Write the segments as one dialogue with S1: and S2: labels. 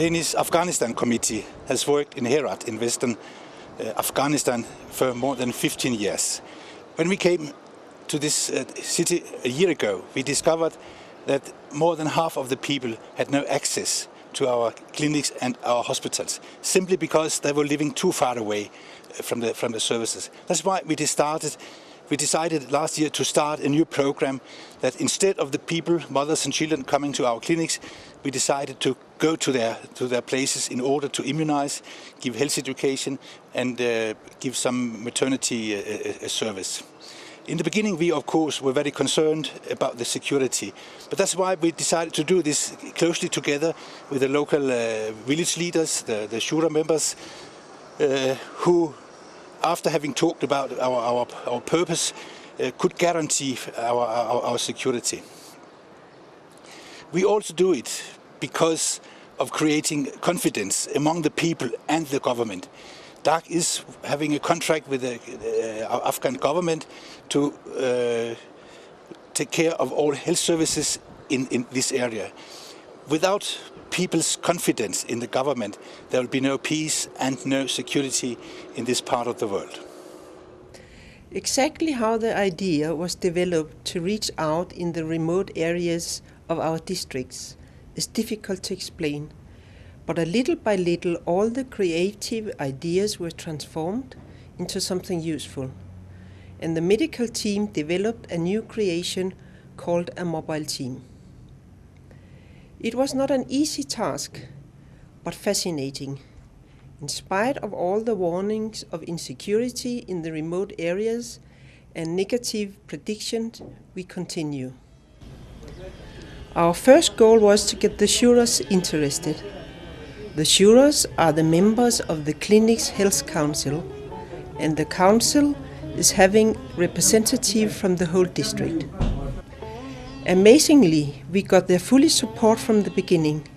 S1: Danish Afghanistan Committee has worked in Herat in western Afghanistan for more than 15 years. When we came to this city a year ago, we discovered that more than half of the people had no access to our clinics and our hospitals, simply because they were living too far away from the services. That's why we decided last year to start a new program that instead of the people, mothers and children coming to our clinics, we decided to go to their places in order to immunize, give health education and give some maternity service. In the beginning, we of course were very concerned about the security, but that's why we decided to do this closely together with the local village leaders, the Shura members, who, after having talked about our purpose, could guarantee our security. We also do it because of creating confidence among the people and the government. DAC is having a contract with the Afghan government to take care of all health services in this area. Without people's confidence in the government, there will be no peace and no security in this part of the world.
S2: Exactly how the idea was developed to reach out in the remote areas of our districts is difficult to explain, but little by little all the creative ideas were transformed into something useful, and the medical team developed a new creation called a mobile team. It was not an easy task, but fascinating. In spite of all the warnings of insecurity in the remote areas and negative predictions, we continue. Our first goal was to get the Shuras interested. The Shuras are the members of the clinic's health council, and the council is having representatives from the whole district. Amazingly, we got their full support from the beginning,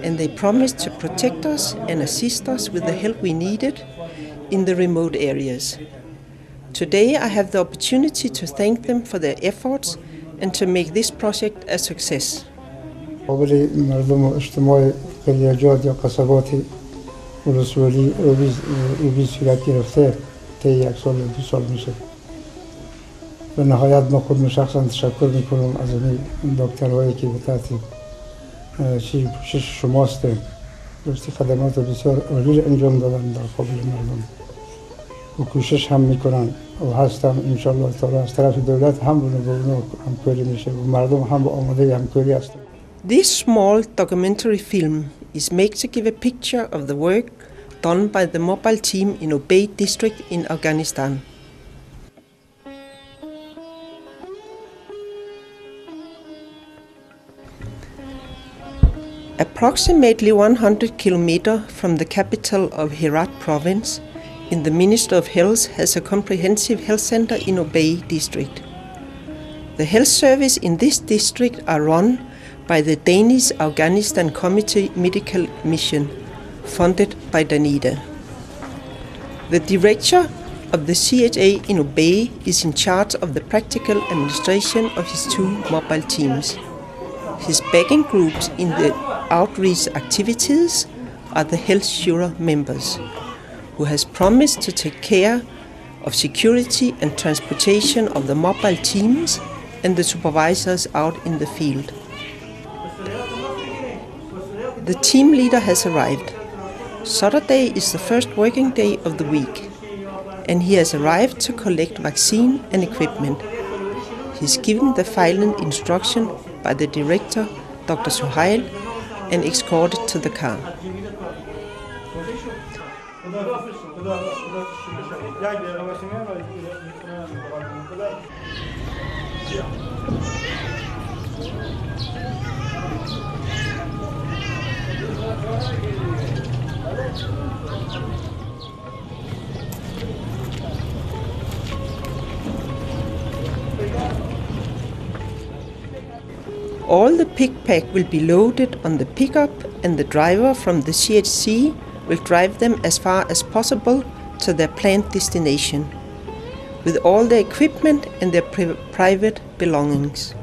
S2: and they promised to protect us and assist us with the help we needed in the remote areas. Today I have the opportunity to thank them for their efforts and to make this project a success.
S3: مردم اجتماع قلیجات یا قصبات ولسوالی اویز صورت گرفته تا 1 سال 2 سال میشه. به نهایت ما خود شخصا تشکر میکنم از این دکترهایی که به تحت پوشش شماست درستی خدمات بسیار عالی انجام دادن در قبال مردم و کوشش هم میکنن و هستم انشالله تعالی از طرف دولت هم با اونو همکاری میشه و مردم هم با آماده همکاری هستن.
S2: This small documentary film is made to give a picture of the work done by the mobile team in Obey district in Afghanistan. Approximately 100 kilometers from the capital of Herat province, in the Ministry of Health has a comprehensive health center in Obey district. The health service in this district are run by the Danish Afghanistan Committee Medical Mission, funded by Danida. The director of the CHA in Obey is in charge of the practical administration of his 2 mobile teams. His backing groups in the outreach activities are the Health Shura members, who has promised to take care of security and transportation of the mobile teams and the supervisors out in the field. The team leader has arrived. Saturday is the first working day of the week, and he has arrived to collect vaccine and equipment. He is given the final instruction by the director, Dr. Suhail, and escorted to the car. All the pick pack will be loaded on the pickup, and the driver from the CHC will drive them as far as possible to their planned destination, with all their equipment and their private belongings.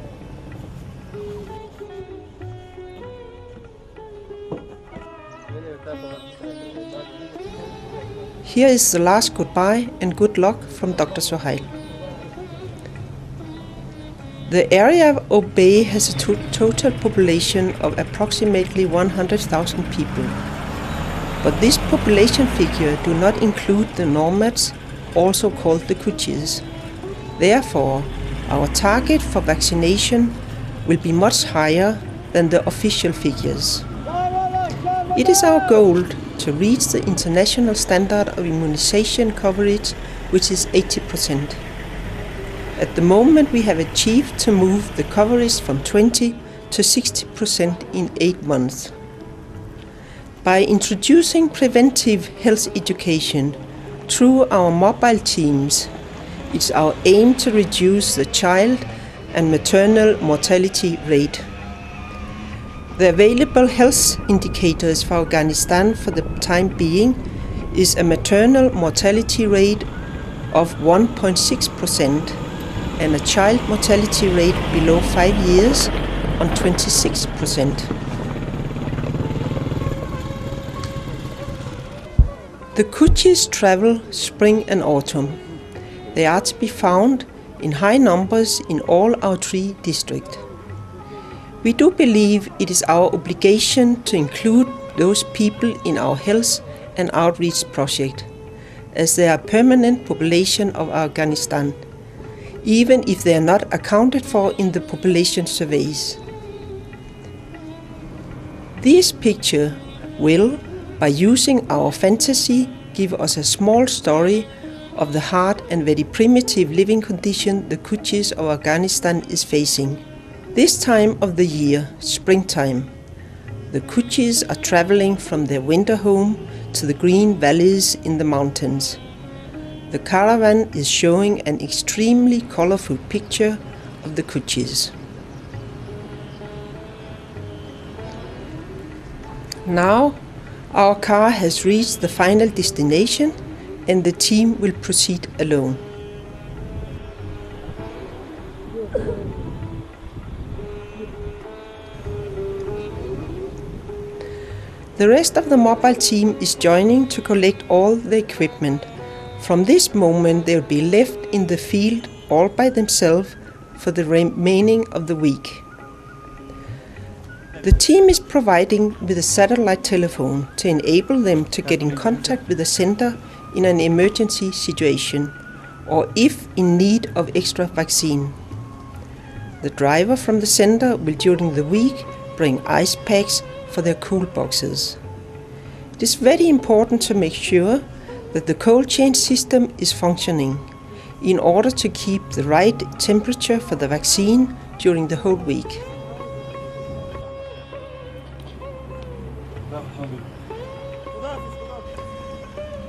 S2: Here is the last goodbye and good luck from Dr. Sohail. The area of Obey has a total population of approximately 100,000 people. But this population figure do not include the nomads, also called the Kutches. Therefore, our target for vaccination will be much higher than the official figures. It is our goal to reach the international standard of immunization coverage, which is 80%. At the moment, we have achieved to move the coverage from 20 to 60% in 8 months. By introducing preventive health education through our mobile teams, it's our aim to reduce the child and maternal mortality rate. The available health indicators for Afghanistan for the time being is a maternal mortality rate of 1.6% and a child mortality rate below 5 years on 26%. The Kutches travel spring and autumn. They are to be found in high numbers in all our 3 districts. We do believe it is our obligation to include those people in our health and outreach project, as they are a permanent population of Afghanistan, even if they are not accounted for in the population surveys. This picture will, by using our fantasy, give us a small story of the hard and very primitive living condition the Kutches of Afghanistan is facing. This time of the year, springtime, the Kutches are traveling from their winter home to the green valleys in the mountains. The caravan is showing an extremely colorful picture of the Kutches. Now, our car has reached the final destination and the team will proceed alone. The rest of the mobile team is joining to collect all the equipment. From this moment, they will be left in the field all by themselves for the remaining of the week. The team is providing with a satellite telephone to enable them to get in contact with the center in an emergency situation or if in need of extra vaccine. The driver from the center will during the week bring ice packs for their cool boxes. It is very important to make sure that the cold chain system is functioning in order to keep the right temperature for the vaccine during the whole week.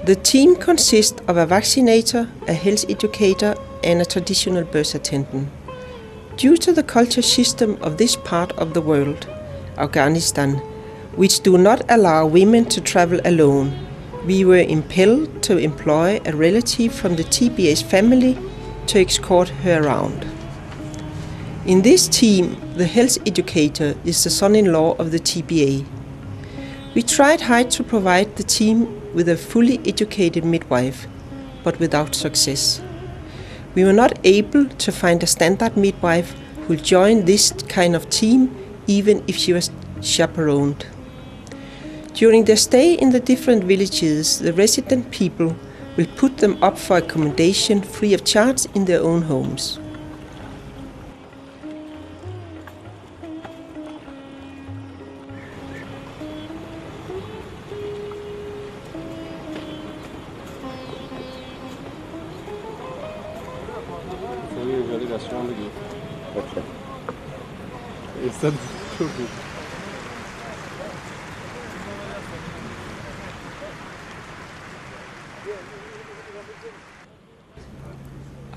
S2: The team consists of a vaccinator, a health educator and a traditional birth attendant. Due to the culture system of this part of the world, Afghanistan, which do not allow women to travel alone, we were impelled to employ a relative from the TBA's family to escort her around. In this team, the health educator is the son-in-law of the TBA. We tried hard to provide the team with a fully educated midwife, but without success. We were not able to find a standard midwife who will join this kind of team, even if she was chaperoned. During their stay in the different villages, the resident people will put them up for accommodation free of charge in their own homes.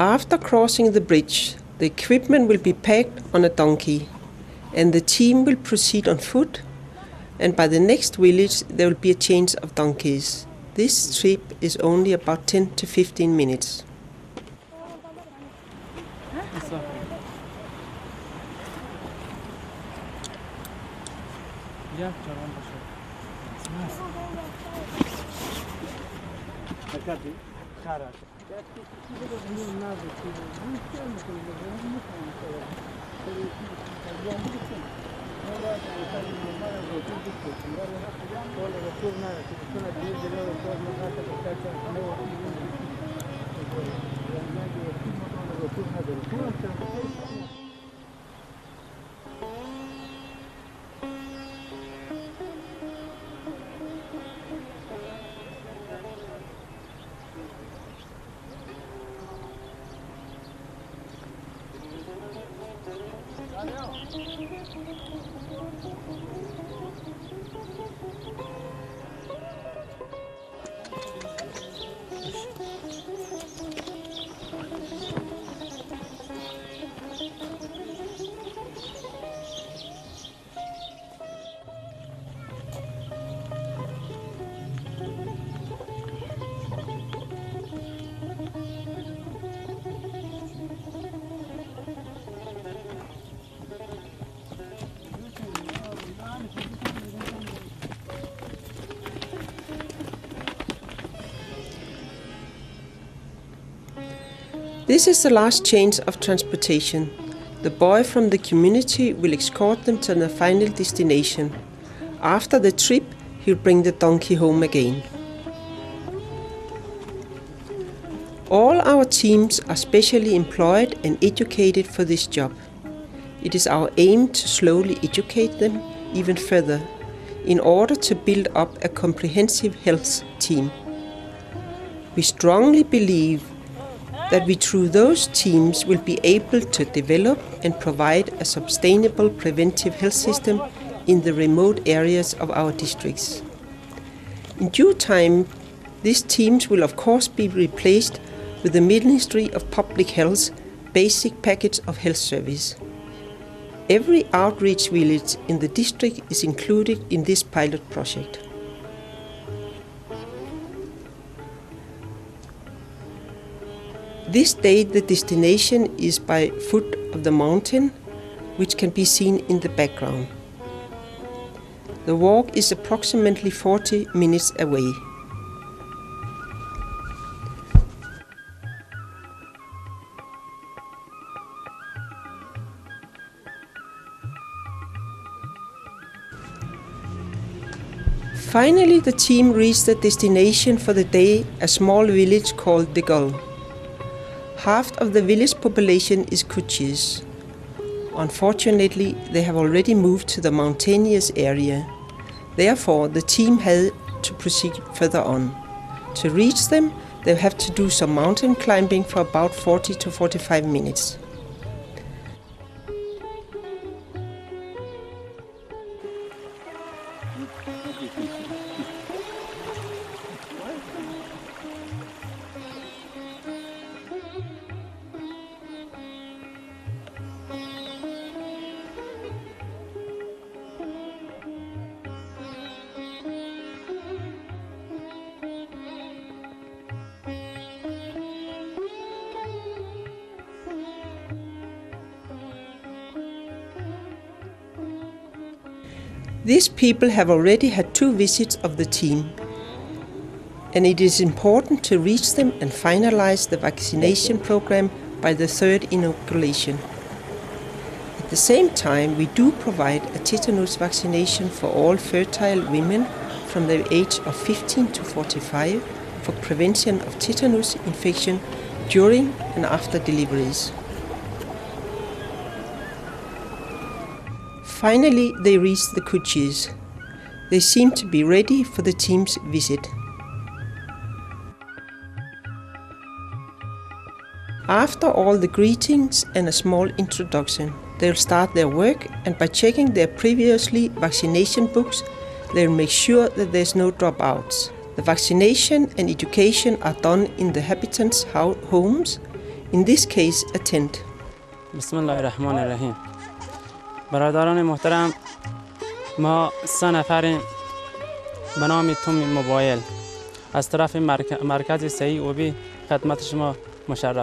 S2: After crossing the bridge, the equipment will be packed on a donkey and the team will proceed on foot, and by the next village there will be a change of donkeys. This trip is only about 10 to 15 minutes. This is the last change of transportation. The boy from the community will escort them to their final destination. After the trip, he'll bring the donkey home again. All our teams are specially employed and educated for this job. It is our aim to slowly educate them even further in order to build up a comprehensive health team. We strongly believe that we through those teams will be able to develop and provide a sustainable preventive health system in the remote areas of our districts. In due time, these teams will of course be replaced with the Ministry of Public Health's basic package of health service. Every outreach village in the district is included in this pilot project. This day the destination is by foot of the mountain, which can be seen in the background. The walk is approximately 40 minutes away. Finally, the team reached the destination for the day, a small village called DAC. Half of the village population is Kutchis. Unfortunately, they have already moved to the mountainous area. Therefore, the team had to proceed further on. To reach them, they have to do some mountain climbing for about 40 to 45 minutes. These people have already had 2 visits of the team, and it is important to reach them and finalize the vaccination program by the 3rd inoculation. At the same time, we do provide a tetanus vaccination for all fertile women from the age of 15 to 45 for prevention of tetanus infection during and after deliveries. Finally, they reached the Kutchis. They seem to be ready for the team's visit. After all the greetings and a small introduction, they'll start their work, and by checking their previously vaccination books, they'll make sure that there's no dropouts. The vaccination and education are done in the habitants' homes, in this case a tent.
S4: Bismillahirrahmanirrahim. برادران محترم، ما 3 نفریم به نام توم موبایل از طرف مرکز صحی اوبی خدمت شما مشرف